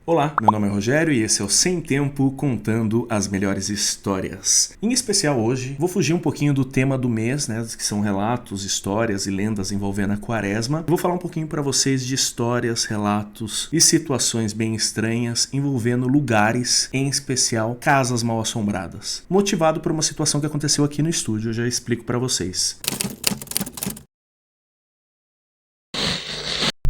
Olá, meu nome é Rogério e esse é o Sem Tempo contando as melhores histórias. Em especial hoje, vou fugir um pouquinho do tema do mês, né, que são relatos, histórias e lendas envolvendo a quaresma. Vou falar um pouquinho para vocês de histórias, relatos e situações bem estranhas envolvendo lugares, em especial casas mal assombradas. Motivado por uma situação que aconteceu aqui no estúdio, eu já explico para vocês.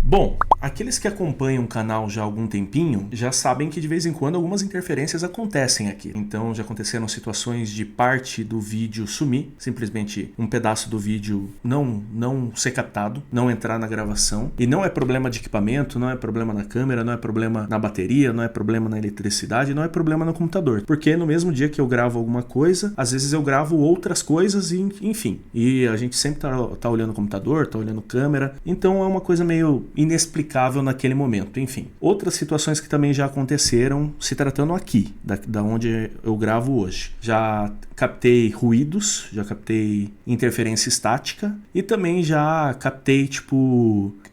Bom, aqueles que acompanham o canal já há algum tempinho já sabem que de vez em quando algumas interferências acontecem aqui. Então já aconteceram situações de parte do vídeo sumir, simplesmente um pedaço do vídeo não ser captado, não entrar na gravação. E não é problema de equipamento, não é problema na câmera, não é problema na bateria, não é problema na eletricidade, não é problema no computador. Porque no mesmo dia que eu gravo alguma coisa, às vezes eu gravo outras coisas e enfim. E a gente sempre tá olhando o computador, tá olhando câmera. Então é uma coisa meio inexplicável naquele momento, enfim. Outras situações que também já aconteceram se tratando aqui, da onde eu gravo hoje. Já captei ruídos, já captei interferência estática e também já captei,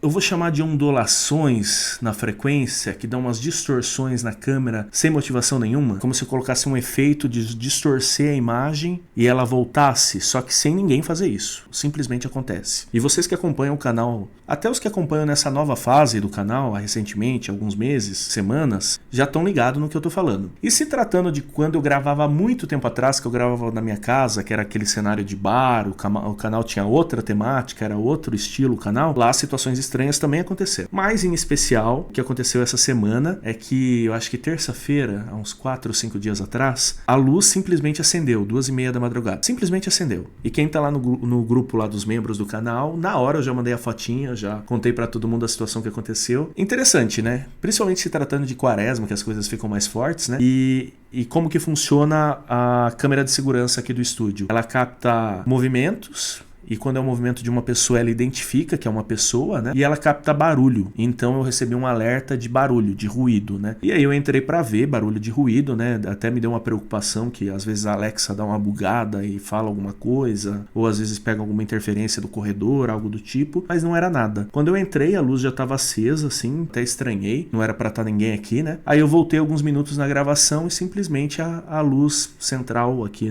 eu vou chamar de ondulações na frequência, que dão umas distorções na câmera sem motivação nenhuma, como se eu colocasse um efeito de distorcer a imagem e ela voltasse, só que sem ninguém fazer isso. Simplesmente acontece. E vocês que acompanham o canal, até os que acompanham nessa nova fase do canal, recentemente, alguns meses, semanas, já estão ligados no que eu tô falando. E se tratando de quando eu gravava há muito tempo atrás, que eu gravava na minha casa, que era aquele cenário de bar, o canal tinha outra temática, era outro estilo o canal, lá situações estranhas também aconteceram. Mas em especial, o que aconteceu essa semana é que, eu acho que terça-feira, há uns 4 ou 5 dias atrás, a luz simplesmente acendeu, 2h30 da madrugada. Simplesmente acendeu. E quem tá lá no grupo lá dos membros do canal, na hora eu já mandei a fotinha, já contei pra todo mundo a situação que aconteceu. Interessante, né? Principalmente se tratando de quaresma, que as coisas ficam mais fortes, né? E como que funciona a câmera de segurança aqui do estúdio. Ela capta movimentos, e quando é um movimento de uma pessoa, ela identifica que é uma pessoa, né? E ela capta barulho. Então eu recebi um alerta de barulho, de ruído, né? E aí eu entrei pra ver barulho de ruído, né? Até me deu uma preocupação que às vezes a Alexa dá uma bugada e fala alguma coisa, ou às vezes pega alguma interferência do corredor, algo do tipo, mas não era nada. Quando eu entrei, a luz já estava acesa, assim, até estranhei, não era pra estar ninguém aqui, né? Aí eu voltei alguns minutos na gravação e simplesmente a luz central aqui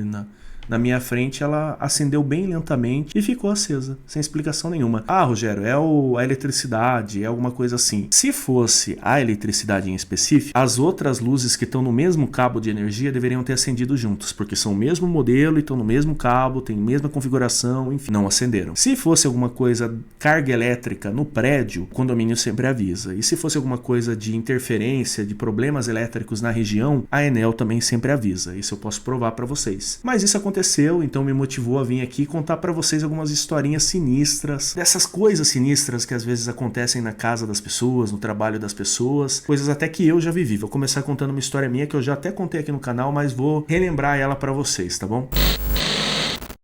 na minha frente, ela acendeu bem lentamente e ficou acesa, sem explicação nenhuma. Ah, Rogério, é a eletricidade, é alguma coisa assim. Se fosse a eletricidade em específico, as outras luzes que estão no mesmo cabo de energia deveriam ter acendido juntos, porque são o mesmo modelo e estão no mesmo cabo, tem a mesma configuração, enfim, não acenderam. Se fosse alguma coisa carga elétrica no prédio, o condomínio sempre avisa. E se fosse alguma coisa de interferência, de problemas elétricos na região, a Enel também sempre avisa. Isso eu posso provar para vocês. Mas isso aconteceu, então me motivou a vir aqui contar para vocês algumas historinhas sinistras, dessas coisas sinistras que às vezes acontecem na casa das pessoas, no trabalho das pessoas, coisas até que eu já vivi. Vou começar contando uma história minha que eu já até contei aqui no canal, mas vou relembrar ela para vocês, tá bom?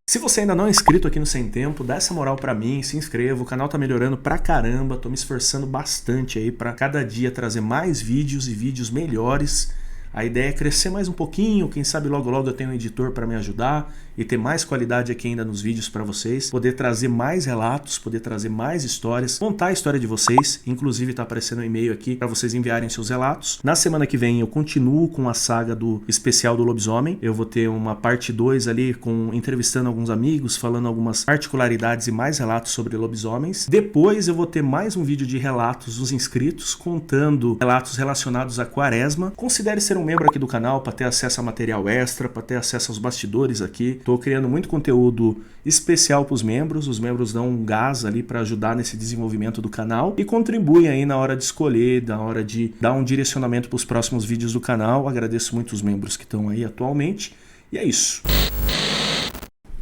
Se você ainda não é inscrito aqui no Sem Tempo, dá essa moral pra mim, se inscreva, o canal tá melhorando pra caramba, tô me esforçando bastante aí pra cada dia trazer mais vídeos e vídeos melhores. A ideia é crescer mais um pouquinho, quem sabe logo logo eu tenho um editor para me ajudar e ter mais qualidade aqui ainda nos vídeos para vocês, poder trazer mais relatos, poder trazer mais histórias, contar a história de vocês, inclusive tá aparecendo um e-mail aqui para vocês enviarem seus relatos. Na semana que vem eu continuo com a saga do especial do lobisomem, eu vou ter uma parte 2 ali entrevistando alguns amigos, falando algumas particularidades e mais relatos sobre lobisomens. Depois eu vou ter mais um vídeo de relatos dos inscritos, contando relatos relacionados à quaresma. Considere ser um membro aqui do canal para ter acesso a material extra, para ter acesso aos bastidores aqui. Tô criando muito conteúdo especial para os membros dão um gás ali para ajudar nesse desenvolvimento do canal e contribuem aí na hora de escolher, na hora de dar um direcionamento para os próximos vídeos do canal. Agradeço muito os membros que estão aí atualmente. E é isso.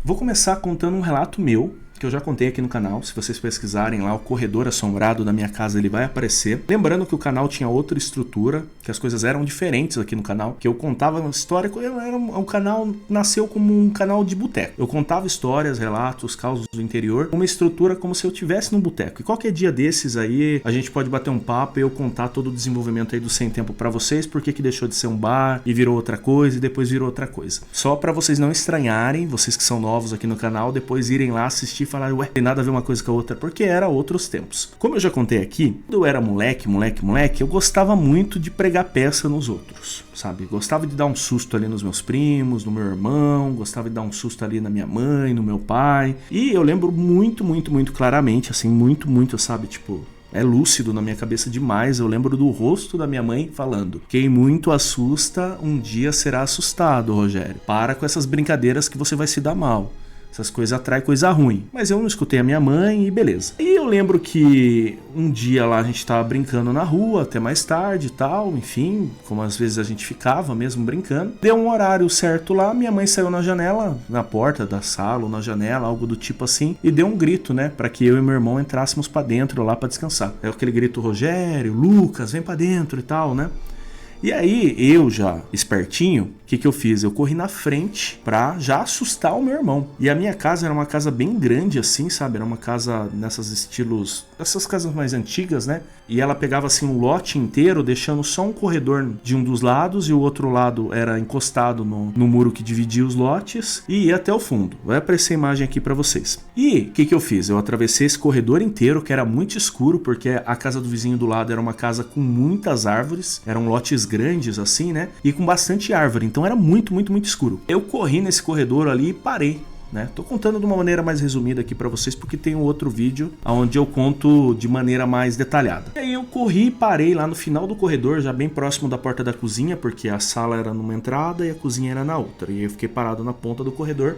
Vou começar contando um relato meu, que eu já contei aqui no canal. Se vocês pesquisarem lá o corredor assombrado da minha casa, ele vai aparecer. Lembrando que o canal tinha outra estrutura, que as coisas eram diferentes aqui no canal, que eu contava uma história, o canal nasceu como um canal de boteco. Eu contava histórias, relatos, causos do interior, uma estrutura como se eu estivesse num boteco. E qualquer dia desses aí, a gente pode bater um papo e eu contar todo o desenvolvimento aí do Sem Tempo pra vocês, porque que deixou de ser um bar e virou outra coisa e depois virou outra coisa. Só pra vocês não estranharem, vocês que são novos aqui no canal, depois irem lá assistir falar, ué, tem nada a ver uma coisa com a outra, porque era outros tempos. Como eu já contei aqui, quando eu era moleque, eu gostava muito de pregar peça nos outros, sabe? Gostava de dar um susto ali nos meus primos, no meu irmão, gostava de dar um susto ali na minha mãe, no meu pai. E eu lembro muito claramente, assim, muito, sabe, tipo... É lúcido na minha cabeça demais. Eu lembro do rosto da minha mãe falando: quem muito assusta, um dia será assustado, Rogério. Para com essas brincadeiras que você vai se dar mal. Essas coisas atraem coisa ruim. Mas eu não escutei a minha mãe e beleza. E eu lembro que um dia lá a gente tava brincando na rua até mais tarde e tal. Enfim, como às vezes a gente ficava mesmo brincando. Deu um horário certo lá, minha mãe saiu na janela, na porta da sala ou na janela, algo do tipo assim. E deu um grito, né, pra que eu e meu irmão entrássemos pra dentro lá pra descansar. É aquele grito: Rogério, Lucas, vem pra dentro e tal, né. E aí, eu já espertinho, o que eu fiz? Eu corri na frente pra já assustar o meu irmão. E a minha casa era uma casa bem grande assim, sabe? Era uma casa nessas estilos... Essas casas mais antigas, né? E ela pegava assim um lote inteiro, deixando só um corredor de um dos lados, e o outro lado era encostado no muro que dividia os lotes, e ia até o fundo. Vai aparecer a imagem aqui pra vocês. E o que eu fiz? Eu atravessei esse corredor inteiro, que era muito escuro, porque a casa do vizinho do lado era uma casa com muitas árvores, eram lotes grandes assim, né? E com bastante árvore, então era muito escuro. Eu corri nesse corredor ali e parei, né? Tô contando de uma maneira mais resumida aqui pra vocês, porque tem um outro vídeo onde eu conto de maneira mais detalhada. E aí eu corri e parei lá no final do corredor, já bem próximo da porta da cozinha, porque a sala era numa entrada e a cozinha era na outra. E eu fiquei parado na ponta do corredor,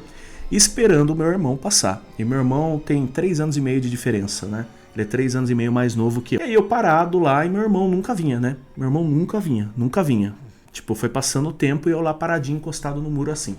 esperando o meu irmão passar. E meu irmão tem 3 anos e meio de diferença, né? Ele é 3 anos e meio mais novo que eu. E aí eu parado lá e meu irmão nunca vinha, né? Meu irmão nunca vinha. Tipo, foi passando o tempo e eu lá paradinho, encostado no muro assim.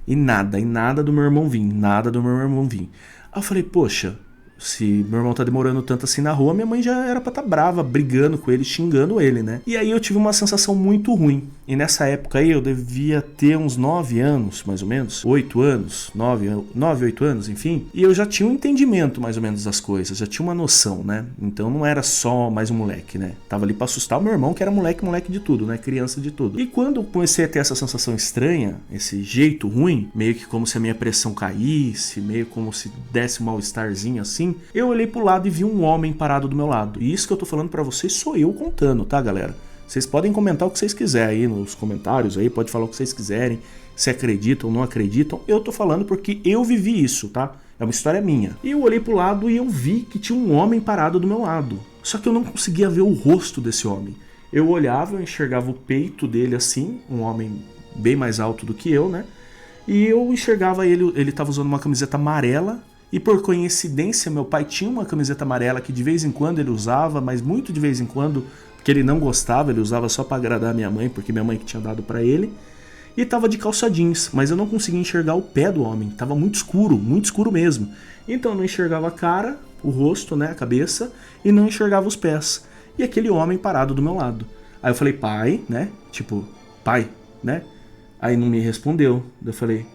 E nada do meu irmão vir. Aí eu falei, poxa, se meu irmão tá demorando tanto assim na rua, minha mãe já era pra tá brava, brigando com ele, xingando ele, né? E aí eu tive uma sensação muito ruim. E nessa época aí eu devia ter uns 9 anos, mais ou menos. 8 anos, 9, 8 anos, enfim. E eu já tinha um entendimento mais ou menos das coisas, já tinha uma noção, né? Então não era só mais um moleque, né? Tava ali pra assustar o meu irmão, que era moleque de tudo, né? Criança de tudo. E quando eu comecei a ter essa sensação estranha, esse jeito ruim, meio que como se a minha pressão caísse, meio como se desse um mal-estarzinho assim, eu olhei pro lado e vi um homem parado do meu lado. E isso que eu tô falando pra vocês sou eu contando, tá, galera? Vocês podem comentar o que vocês quiserem aí nos comentários, aí pode falar o que vocês quiserem, se acreditam ou não acreditam. Eu tô falando porque eu vivi isso, tá? É uma história minha. E eu olhei pro lado e eu vi que tinha um homem parado do meu lado. Só que eu não conseguia ver o rosto desse homem. Eu olhava, eu enxergava o peito dele assim, um homem bem mais alto do que eu, né? E eu enxergava ele tava usando uma camiseta amarela. E por coincidência, meu pai tinha uma camiseta amarela que de vez em quando ele usava, mas muito de vez em quando, porque ele não gostava, ele usava só pra agradar a minha mãe, porque minha mãe que tinha dado pra ele. E tava de calça jeans, mas eu não conseguia enxergar o pé do homem, tava muito escuro mesmo. Então eu não enxergava a cara, o rosto, né, a cabeça, e não enxergava os pés. E aquele homem parado do meu lado. Aí eu falei, pai, né, tipo, pai, né? Aí não me respondeu, eu falei,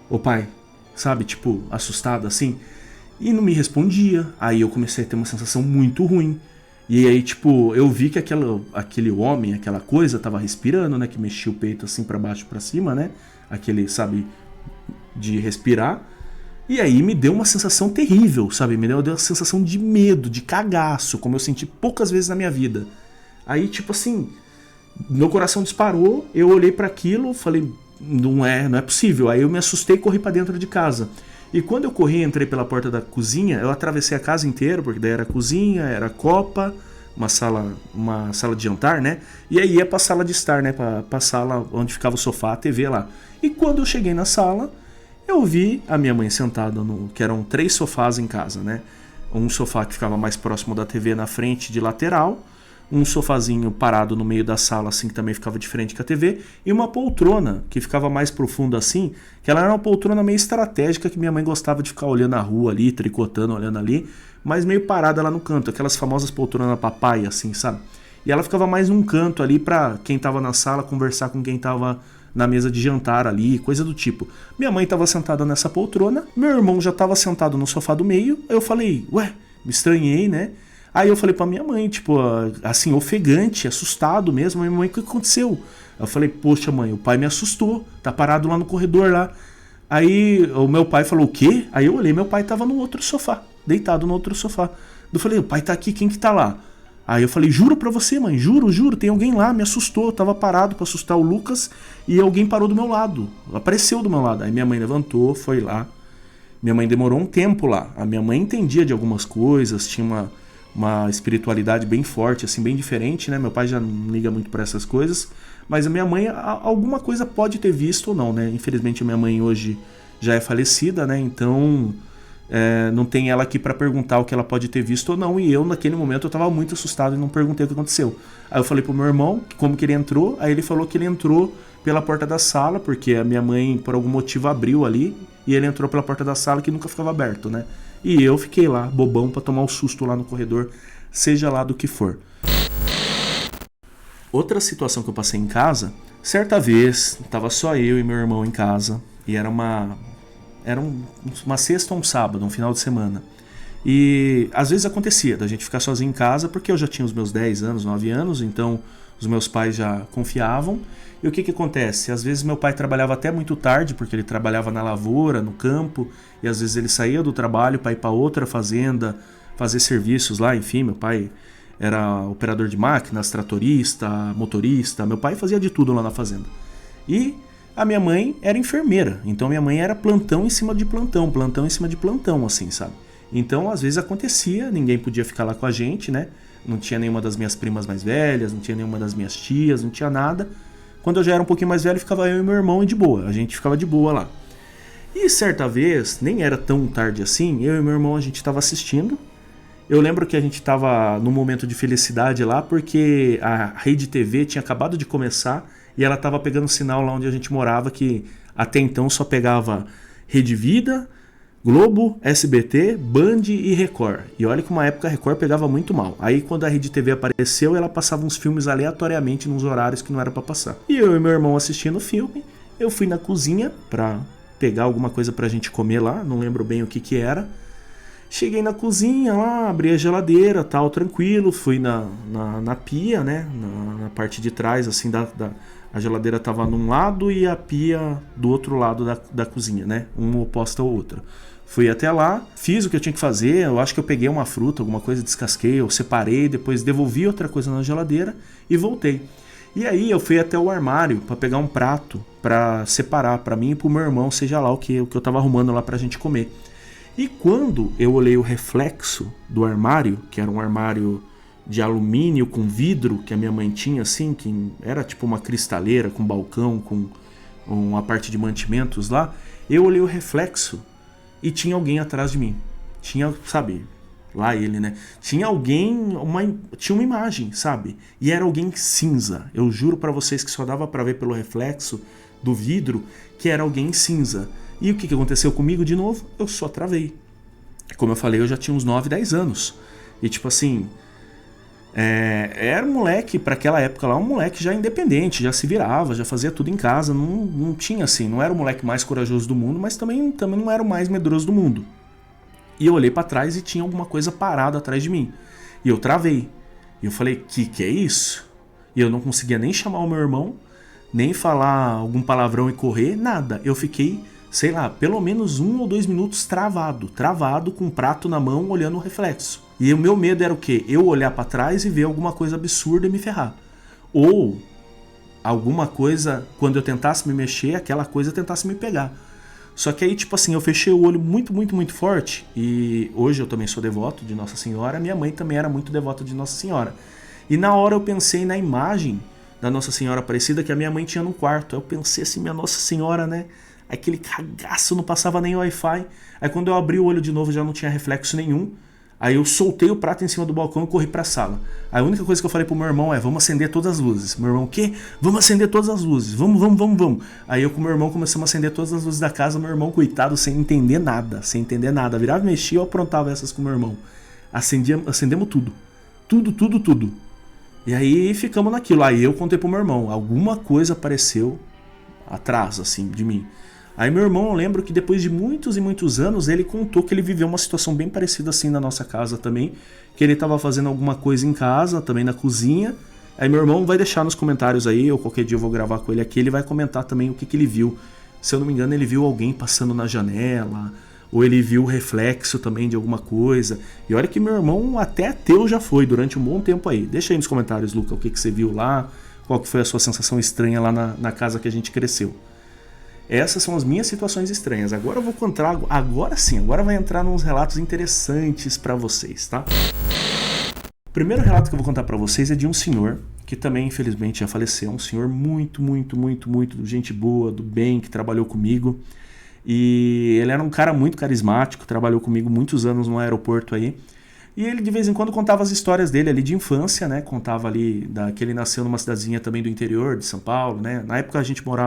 ô pai, sabe, tipo, assustado assim, e não me respondia. Aí eu comecei a ter uma sensação muito ruim. E aí, tipo, eu vi que aquele homem, aquela coisa, tava respirando, né, que mexia o peito assim pra baixo e pra cima, né, aquele, sabe, de respirar. E aí me deu uma sensação terrível, sabe, me deu uma sensação de medo, de cagaço, como eu senti poucas vezes na minha vida. Aí, tipo assim, meu coração disparou, eu olhei pra aquilo, falei, não é possível. Aí eu me assustei e corri pra dentro de casa. E quando eu corri, entrei pela porta da cozinha, eu atravessei a casa inteira, porque daí era cozinha, era copa, uma sala de jantar, né? E aí ia pra sala de estar, né? Pra sala onde ficava o sofá, a TV lá. E quando eu cheguei na sala, eu vi a minha mãe sentada que eram 3 sofás em casa, né? Um sofá que ficava mais próximo da TV na frente, de lateral, um sofazinho parado no meio da sala, assim, que também ficava de frente com a TV, e uma poltrona, que ficava mais profundo assim, que ela era uma poltrona meio estratégica, que minha mãe gostava de ficar olhando a rua ali, tricotando, olhando ali, mas meio parada lá no canto, aquelas famosas poltronas papai, assim, sabe? E ela ficava mais num canto ali pra quem tava na sala conversar com quem tava na mesa de jantar ali, coisa do tipo. Minha mãe tava sentada nessa poltrona, meu irmão já tava sentado no sofá do meio, eu falei, ué, me estranhei, né? Aí eu falei pra minha mãe, tipo, assim, ofegante, assustado mesmo. Minha mãe, o que aconteceu? Eu falei, poxa mãe, o pai me assustou, tá parado lá no corredor lá. Aí o meu pai falou, o quê? Aí eu olhei, meu pai tava no outro sofá, deitado no outro sofá. Eu falei, o pai tá aqui, quem que tá lá? Aí eu falei, juro pra você, mãe, juro, tem alguém lá, me assustou, eu tava parado pra assustar o Lucas e alguém parou do meu lado, apareceu do meu lado. Aí minha mãe levantou, foi lá. Minha mãe demorou um tempo lá. A minha mãe entendia de algumas coisas, tinha uma espiritualidade bem forte, assim, bem diferente, né? Meu pai já não liga muito pra essas coisas, mas a minha mãe, alguma coisa pode ter visto ou não, né? Infelizmente a minha mãe hoje já é falecida, né? Então não tem ela aqui pra perguntar o que ela pode ter visto ou não, e eu naquele momento eu tava muito assustado e não perguntei o que aconteceu. Aí eu falei pro meu irmão como que ele entrou, aí ele falou que ele entrou pela porta da sala, porque a minha mãe por algum motivo abriu ali, e ele entrou pela porta da sala que nunca ficava aberto, né? E eu fiquei lá, bobão, pra tomar um susto lá no corredor, seja lá do que for. Outra situação que eu passei em casa, certa vez, tava só eu e meu irmão em casa, e era uma sexta ou um sábado, um final de semana. E às vezes acontecia da gente ficar sozinho em casa, porque eu já tinha os meus 10 anos, 9 anos, então os meus pais já confiavam. E o que acontece? Às vezes meu pai trabalhava até muito tarde, porque ele trabalhava na lavoura, no campo, e às vezes ele saía do trabalho para ir para outra fazenda, fazer serviços lá, enfim, meu pai era operador de máquinas, tratorista, motorista, meu pai fazia de tudo lá na fazenda. E a minha mãe era enfermeira, então minha mãe era plantão em cima de plantão em cima de plantão, assim, sabe? Então às vezes acontecia, ninguém podia ficar lá com a gente, né? Não tinha nenhuma das minhas primas mais velhas, não tinha nenhuma das minhas tias, não tinha nada. Quando eu já era um pouquinho mais velho, ficava eu e meu irmão de boa. A gente ficava de boa lá. E certa vez, nem era tão tarde assim, eu e meu irmão a gente estava assistindo. Eu lembro que a gente estava num momento de felicidade lá, porque a Rede TV tinha acabado de começar e ela estava pegando sinal lá onde a gente morava, que até então só pegava Rede Vida, Globo, SBT, Band e Record. E olha que uma época a Record pegava muito mal. Aí quando a Rede TV apareceu, ela passava uns filmes aleatoriamente nos horários que não era pra passar. E eu e meu irmão assistindo o filme, eu fui na cozinha pra pegar alguma coisa pra gente comer lá, não lembro bem o que era. Cheguei na cozinha lá, abri a geladeira, tal, tranquilo, fui na pia, né, na parte de trás, assim, a geladeira tava num lado e a pia do outro lado da cozinha, né, uma oposta ao outro. Fui até lá, fiz o que eu tinha que fazer, eu acho que eu peguei uma fruta, alguma coisa, descasquei, eu separei, depois devolvi outra coisa na geladeira e voltei. E aí eu fui até o armário para pegar um prato para separar para mim e pro meu irmão, seja lá o que eu tava arrumando lá pra gente comer. E quando eu olhei o reflexo do armário, que era um armário de alumínio com vidro que a minha mãe tinha, assim, que era tipo uma cristaleira com balcão, com uma parte de mantimentos lá, eu olhei o reflexo e tinha alguém atrás de mim. Tinha, sabe, lá ele, né? Tinha alguém, tinha uma imagem, sabe? E era alguém cinza. Eu juro pra vocês que só dava pra ver pelo reflexo do vidro que era alguém cinza. E o que aconteceu comigo de novo? Eu só travei. Como eu falei, eu já tinha uns 9, 10 anos. E tipo assim, era um moleque, pra aquela época lá, um moleque já independente, já se virava, já fazia tudo em casa, não tinha assim, não era o moleque mais corajoso do mundo, mas também não era o mais medroso do mundo. E eu olhei pra trás e tinha alguma coisa parada atrás de mim. E eu travei. E eu falei, que é isso? E eu não conseguia nem chamar o meu irmão, nem falar algum palavrão e correr, nada. Eu fiquei, sei lá, pelo menos 1 ou 2 minutos travado, com um prato na mão, olhando o reflexo. E o meu medo era o quê? Eu olhar pra trás e ver alguma coisa absurda e me ferrar. Ou alguma coisa, quando eu tentasse me mexer, aquela coisa tentasse me pegar. Só que aí, tipo assim, eu fechei o olho muito, muito, muito forte. E hoje eu também sou devoto de Nossa Senhora. Minha mãe também era muito devota de Nossa Senhora. E na hora eu pensei na imagem da Nossa Senhora Aparecida que a minha mãe tinha no quarto. Eu pensei assim, minha Nossa Senhora, né? Aquele cagaço, não passava nem Wi-Fi. Aí quando eu abri o olho de novo já não tinha reflexo nenhum. Aí eu soltei o prato em cima do balcão e corri pra sala. A única coisa que eu falei pro meu irmão é, vamos acender todas as luzes. Meu irmão, o quê? Vamos acender todas as luzes. Vamos. Aí eu com meu irmão começamos a acender todas as luzes da casa. Meu irmão, coitado, sem entender nada. Virava e mexia, eu aprontava essas com meu irmão. Acendemos tudo. Tudo. E aí ficamos naquilo. Aí eu contei pro meu irmão, alguma coisa apareceu atrás, assim, de mim. Aí meu irmão, eu lembro que depois de muitos e muitos anos, ele contou que ele viveu uma situação bem parecida assim na nossa casa também, que ele estava fazendo alguma coisa em casa, também na cozinha. Aí meu irmão vai deixar nos comentários aí, ou qualquer dia eu vou gravar com ele aqui, ele vai comentar também o que ele viu Se eu não me engano, ele viu alguém passando na janela, ou ele viu o reflexo também de alguma coisa. E olha que meu irmão até ateu já foi durante um bom tempo aí. Deixa aí nos comentários, Luca, o que você viu lá, qual que foi a sua sensação estranha lá na casa que a gente cresceu. Essas são as minhas situações estranhas. Agora eu vou contar, agora sim, agora vai entrar nos relatos interessantes para vocês, tá? O primeiro relato que eu vou contar para vocês é de um senhor que também infelizmente já faleceu, um senhor muito gente boa, do bem, que trabalhou comigo. E ele era um cara muito carismático, trabalhou comigo muitos anos no aeroporto aí. E ele de vez em quando contava as histórias dele ali de infância, né? Contava ali que ele nasceu numa cidadezinha também do interior de São Paulo, né? Na época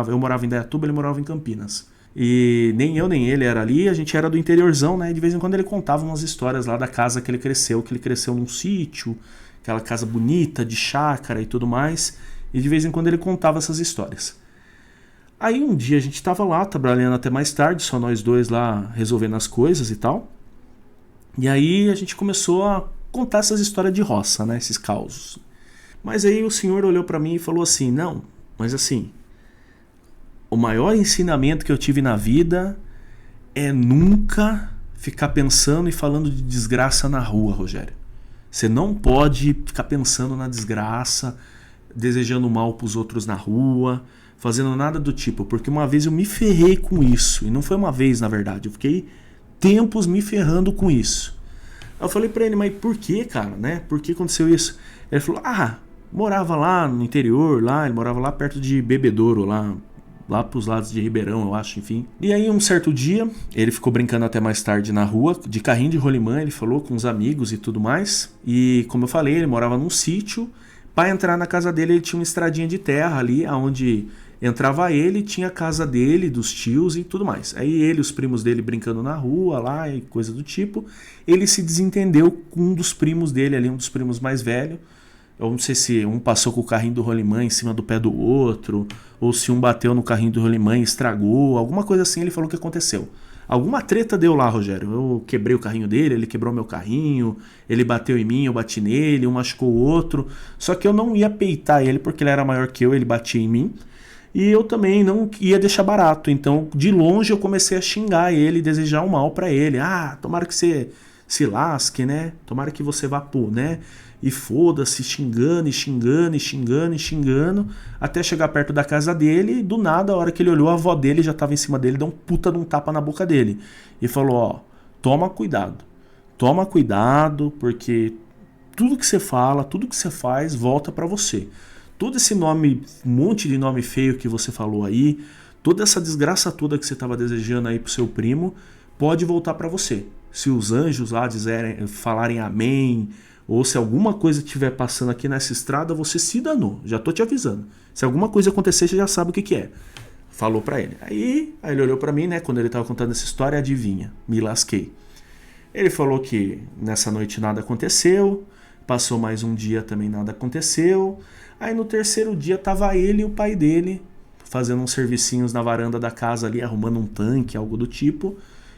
eu morava em Indaiatuba, ele morava em Campinas. E nem eu nem ele era ali, a gente era do interiorzão, né? E de vez em quando ele contava umas histórias lá da casa que ele cresceu num sítio, aquela casa bonita de chácara e tudo mais. E de vez em quando ele contava essas histórias. Aí um dia a gente tava lá, trabalhando até mais tarde, só nós dois lá resolvendo as coisas e tal. E aí a gente começou a contar essas histórias de roça, né? Esses causos. Mas aí o senhor olhou pra mim e falou assim, não, mas assim, o maior ensinamento que eu tive na vida é nunca ficar pensando e falando de desgraça na rua, Rogério. Você não pode ficar pensando na desgraça, desejando mal pros outros na rua, fazendo nada do tipo, porque uma vez eu me ferrei com isso, e não foi uma vez na verdade, eu fiquei tempos me ferrando com isso. Eu falei pra ele, mas por que, cara, né? Por que aconteceu isso? Ele falou, morava lá no interior, lá, ele morava lá perto de Bebedouro, lá pros lados de Ribeirão, eu acho, enfim. E aí um certo dia, ele ficou brincando até mais tarde na rua, de carrinho de rolimã, ele falou, com os amigos e tudo mais. E como eu falei, ele morava num sítio. Para entrar na casa dele, ele tinha uma estradinha de terra ali, onde entrava ele, tinha a casa dele, dos tios e tudo mais. Aí ele, os primos dele brincando na rua lá e coisa do tipo. Ele se desentendeu com um dos primos dele ali, um dos primos mais velhos. Eu não sei se um passou com o carrinho do rolimã em cima do pé do outro, ou se um bateu no carrinho do rolimã e estragou, alguma coisa assim. Ele falou que aconteceu. Alguma treta deu lá, Rogério. Eu quebrei o carrinho dele, ele quebrou meu carrinho, ele bateu em mim, eu bati nele, um machucou o outro. Só que eu não ia peitar ele porque ele era maior que eu, ele batia em mim. E eu também não ia deixar barato. Então, de longe, eu comecei a xingar ele, desejar o mal pra ele. Tomara que você se lasque, né? Tomara que você vá pô, né? E foda-se, xingando, até chegar perto da casa dele. E do nada, a hora que ele olhou, a avó dele já tava em cima dele, deu um puta de um tapa na boca dele. E falou, toma cuidado, porque tudo que você fala, tudo que você faz, volta pra você. Todo esse monte de nome feio que você falou aí, toda essa desgraça toda que você estava desejando aí pro seu primo, pode voltar para você. Se os anjos lá falarem amém, ou se alguma coisa estiver passando aqui nessa estrada, você se danou. Já tô te avisando. Se alguma coisa acontecer, você já sabe o que é. Falou para ele. Aí ele olhou para mim, né? Quando ele tava contando essa história, adivinha? Me lasquei. Ele falou que nessa noite nada aconteceu. Passou mais um dia também nada aconteceu. Aí no terceiro dia tava ele e o pai dele fazendo uns servicinhos na varanda da casa ali, arrumando um tanque, algo do tipo.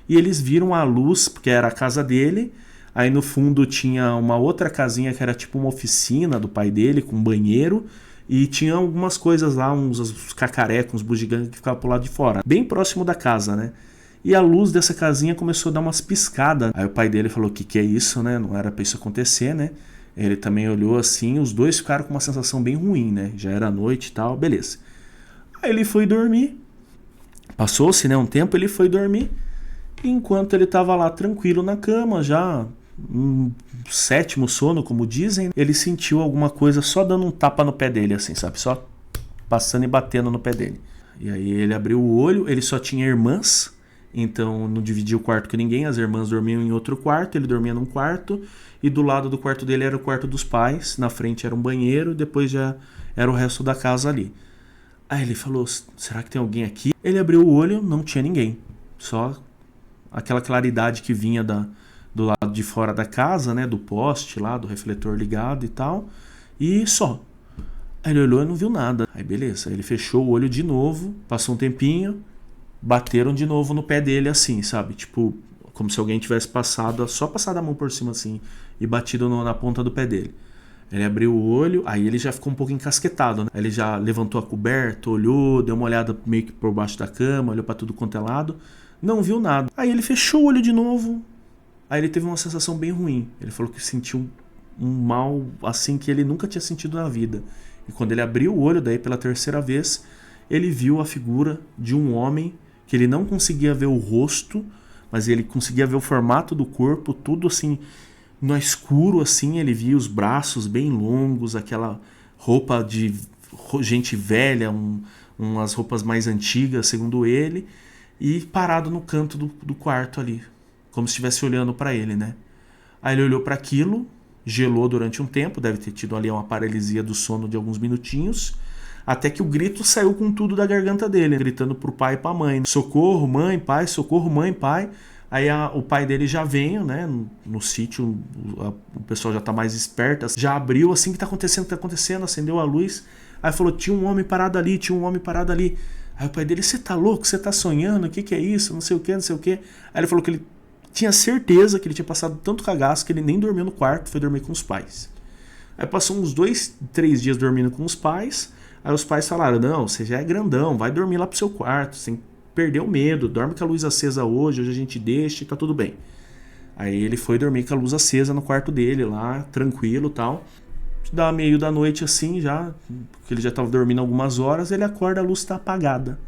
E eles viram a luz, porque era a casa dele. Aí no fundo tinha uma outra casinha que era tipo uma oficina do pai dele, com um banheiro. E tinha algumas coisas lá, uns cacarecos, uns bugigangas que ficavam pro lado de fora. Bem próximo da casa, né? E a luz dessa casinha começou a dar umas piscadas. Aí o pai dele falou, que é isso, né? Não era pra isso acontecer, né? Ele também olhou assim, os dois ficaram com uma sensação bem ruim, né? Já era noite e tal, beleza. Aí ele foi dormir. Passou-se, né, um tempo, ele foi dormir. E enquanto ele tava lá tranquilo na cama, já um sétimo sono, como dizem, ele sentiu alguma coisa só dando um tapa no pé dele, assim, sabe? Só passando e batendo no pé dele. E aí ele abriu o olho, ele só tinha irmãs, então não dividia o quarto com ninguém, as irmãs dormiam em outro quarto, ele dormia num quarto, e do lado do quarto dele era o quarto dos pais, na frente era um banheiro, depois já era o resto da casa ali. Aí ele falou, será que tem alguém aqui? Ele abriu o olho, não tinha ninguém, só aquela claridade que vinha do lado de fora da casa, né, do poste lá, do refletor ligado e tal, e só. Aí ele olhou e não viu nada. Aí beleza, ele fechou o olho de novo, passou um tempinho, bateram de novo no pé dele assim, sabe? Tipo, como se alguém tivesse só passado a mão por cima assim e batido na ponta do pé dele. Ele abriu o olho, aí ele já ficou um pouco encasquetado, né? Aí ele já levantou a coberta, olhou, deu uma olhada meio que por baixo da cama, olhou pra tudo quanto é lado, não viu nada. Aí ele fechou o olho de novo, aí ele teve uma sensação bem ruim. Ele falou que sentiu um mal assim que ele nunca tinha sentido na vida. E quando ele abriu o olho daí pela terceira vez, ele viu a figura de um homem que ele não conseguia ver o rosto, mas ele conseguia ver o formato do corpo, tudo assim no escuro, assim. Ele via os braços bem longos, aquela roupa de gente velha, umas roupas mais antigas, segundo ele, e parado no canto do quarto ali, como se estivesse olhando para ele, né? Aí ele olhou para aquilo, gelou durante um tempo, deve ter tido ali uma paralisia do sono de alguns minutinhos, até que o grito saiu com tudo da garganta dele, gritando pro pai e pra mãe: socorro, mãe, pai, socorro, mãe, pai. Aí o pai dele já veio, né, no sítio, o pessoal já tá mais esperto, já abriu assim: que tá acontecendo, acendeu a luz. Aí falou: tinha um homem parado ali, tinha um homem parado ali. Aí o pai dele: você tá louco, você tá sonhando, o que é isso, não sei o que, não sei o que. Aí ele falou que ele tinha certeza que ele tinha passado tanto cagaço que ele nem dormiu no quarto, foi dormir com os pais. Aí passou uns 2, 3 dias dormindo com os pais. Aí os pais falaram: não, você já é grandão, vai dormir lá pro seu quarto, sem perder o medo, dorme com a luz acesa hoje a gente deixa e tá tudo bem. Aí ele foi dormir com a luz acesa no quarto dele lá, tranquilo e tal. Da meio da noite assim, já, porque ele já tava dormindo algumas horas, ele acorda, a luz tá apagada.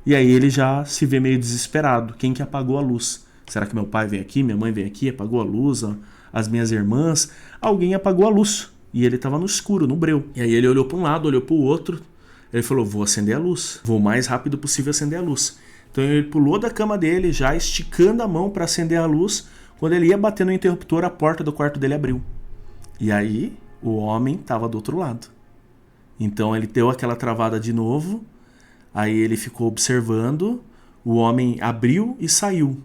E aí ele já se vê meio desesperado. Quem que apagou a luz? Será que meu pai vem aqui, minha mãe vem aqui, apagou a luz, as minhas irmãs? Alguém apagou a luz. E ele estava no escuro, no breu. E aí ele olhou para um lado, olhou para o outro. Ele falou: vou acender a luz. Vou o mais rápido possível acender a luz. Então ele pulou da cama dele, já esticando a mão para acender a luz. Quando ele ia bater no interruptor, a porta do quarto dele abriu. E aí o homem estava do outro lado. Então ele deu aquela travada de novo. Aí ele ficou observando. O homem abriu e saiu.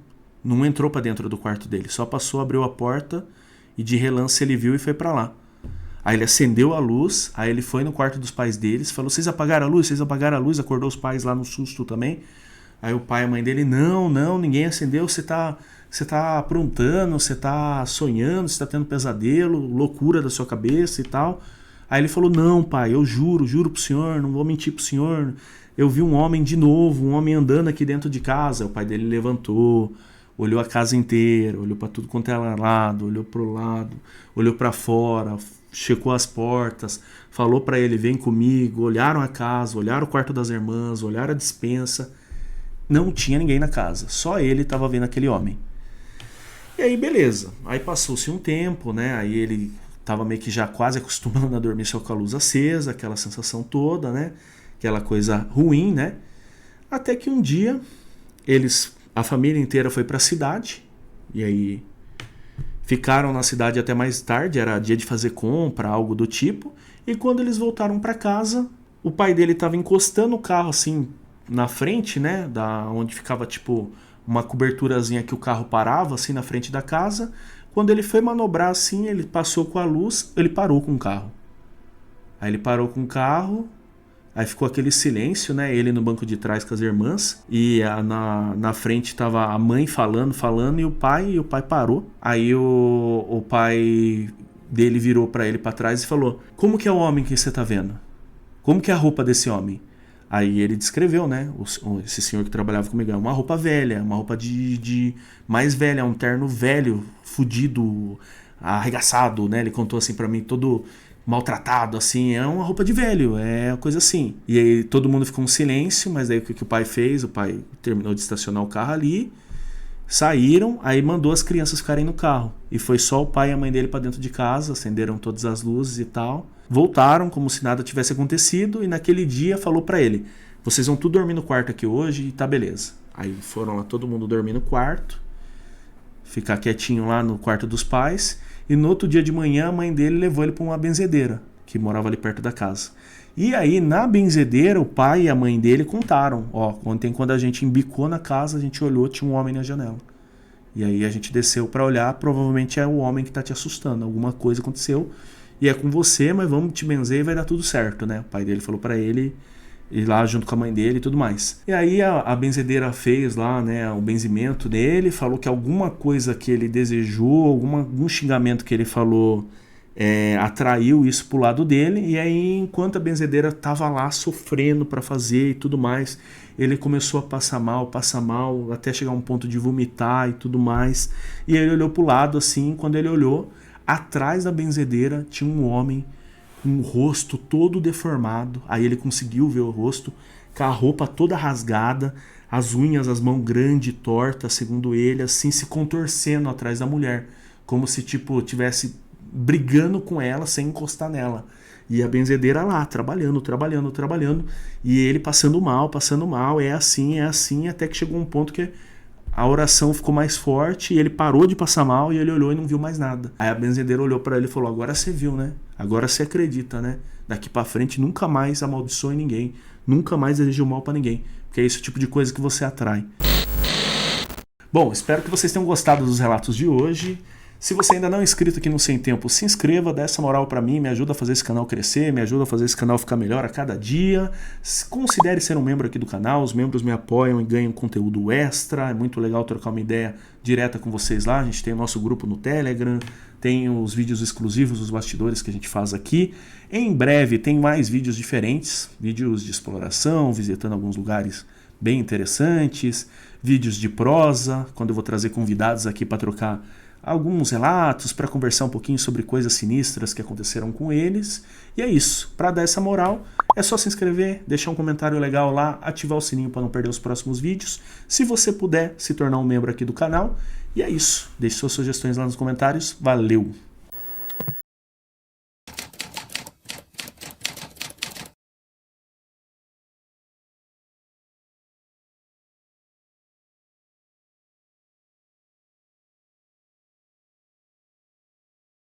Não entrou para dentro do quarto dele. Só passou, abriu a porta e de relance ele viu e foi para lá. Aí ele acendeu a luz, aí ele foi no quarto dos pais deles, falou: vocês apagaram a luz? Vocês apagaram a luz? Acordou os pais lá no susto também. Aí o pai e a mãe dele: não, ninguém acendeu, você tá aprontando, você tá sonhando, você tá tendo pesadelo, loucura da sua cabeça e tal. Aí ele falou: não, pai, eu juro pro senhor, não vou mentir pro senhor, eu vi um homem de novo, um homem andando aqui dentro de casa. O pai dele levantou, olhou a casa inteira, olhou para tudo quanto era lado, olhou pro lado, olhou para fora, checou as portas, falou para ele: vem comigo. Olharam a casa, olharam o quarto das irmãs, olharam a despensa. Não tinha ninguém na casa, só ele estava vendo aquele homem. E aí beleza, aí passou-se um tempo, né? Aí ele estava meio que já quase acostumando a dormir só com a luz acesa, aquela sensação toda, né? Aquela coisa ruim, né? Até que um dia a família inteira foi para a cidade, e aí ficaram na cidade até mais tarde, era dia de fazer compra, algo do tipo. E quando eles voltaram para casa, o pai dele estava encostando o carro assim na frente, né, da onde ficava tipo uma coberturazinha que o carro parava assim na frente da casa. Quando ele foi manobrar assim, ele passou com a luz, ele parou com o carro. Aí ele parou com o carro, aí ficou aquele silêncio, né, ele no banco de trás com as irmãs, e na frente tava a mãe falando, e o pai parou. Aí o pai dele virou para ele para trás e falou: como que é o homem que você tá vendo? Como que é a roupa desse homem? Aí ele descreveu, né, esse senhor que trabalhava comigo: é uma roupa velha, uma roupa de mais velha, um terno velho, fudido, arregaçado, né? Ele contou assim para mim, todo maltratado, assim, é uma roupa de velho, é uma coisa assim. E aí todo mundo ficou em silêncio, mas aí o que o pai fez? O pai terminou de estacionar o carro ali, saíram, aí mandou as crianças ficarem no carro. E foi só o pai e a mãe dele para dentro de casa, acenderam todas as luzes e tal. Voltaram como se nada tivesse acontecido, e naquele dia falou para ele: vocês vão tudo dormir no quarto aqui hoje e tá beleza. Aí foram lá todo mundo dormir no quarto, ficar quietinho lá no quarto dos pais. E no outro dia de manhã a mãe dele levou ele para uma benzedeira que morava ali perto da casa. E aí na benzedeira o pai e a mãe dele contaram: ó, ontem quando a gente embicou na casa, a gente olhou, tinha um homem na janela. E aí a gente desceu para olhar, provavelmente é o homem que tá te assustando, alguma coisa aconteceu e é com você, mas vamos te benzer e vai dar tudo certo, né? O pai dele falou para ele ir lá junto com a mãe dele e tudo mais. E aí a benzedeira fez lá, né, o benzimento dele, falou que alguma coisa que ele desejou, algum xingamento que ele falou, atraiu isso pro lado dele, e aí enquanto a benzedeira estava lá sofrendo para fazer e tudo mais, ele começou a passar mal, até chegar a um ponto de vomitar e tudo mais, e ele olhou pro lado assim, quando ele olhou, atrás da benzedeira tinha um homem com o rosto todo deformado, aí ele conseguiu ver o rosto, com a roupa toda rasgada, as unhas, as mãos grandes, tortas, segundo ele, assim, se contorcendo atrás da mulher, como se, tipo, tivesse brigando com ela sem encostar nela. E a benzedeira lá, trabalhando, e ele passando mal, é assim, até que chegou um ponto que a oração ficou mais forte e ele parou de passar mal e ele olhou e não viu mais nada. Aí a benzedeira olhou para ele e falou: agora você viu, né? Agora você acredita, né? Daqui para frente nunca mais amaldiçoe ninguém, nunca mais deseje o mal para ninguém, porque é esse tipo de coisa que você atrai. Bom, espero que vocês tenham gostado dos relatos de hoje. Se você ainda não é inscrito aqui no Sem Tempo, se inscreva, dá essa moral pra mim, me ajuda a fazer esse canal crescer, me ajuda a fazer esse canal ficar melhor a cada dia. Considere ser um membro aqui do canal, os membros me apoiam e ganham conteúdo extra, é muito legal trocar uma ideia direta com vocês lá. A gente tem o nosso grupo no Telegram, tem os vídeos exclusivos dos bastidores que a gente faz aqui. Em breve tem mais vídeos diferentes, vídeos de exploração, visitando alguns lugares bem interessantes, vídeos de prosa, quando eu vou trazer convidados aqui para trocar alguns relatos, para conversar um pouquinho sobre coisas sinistras que aconteceram com eles. E é isso. Para dar essa moral, é só se inscrever, deixar um comentário legal lá, ativar o sininho para não perder os próximos vídeos. Se você puder, se tornar um membro aqui do canal. E é isso. Deixe suas sugestões lá nos comentários. Valeu!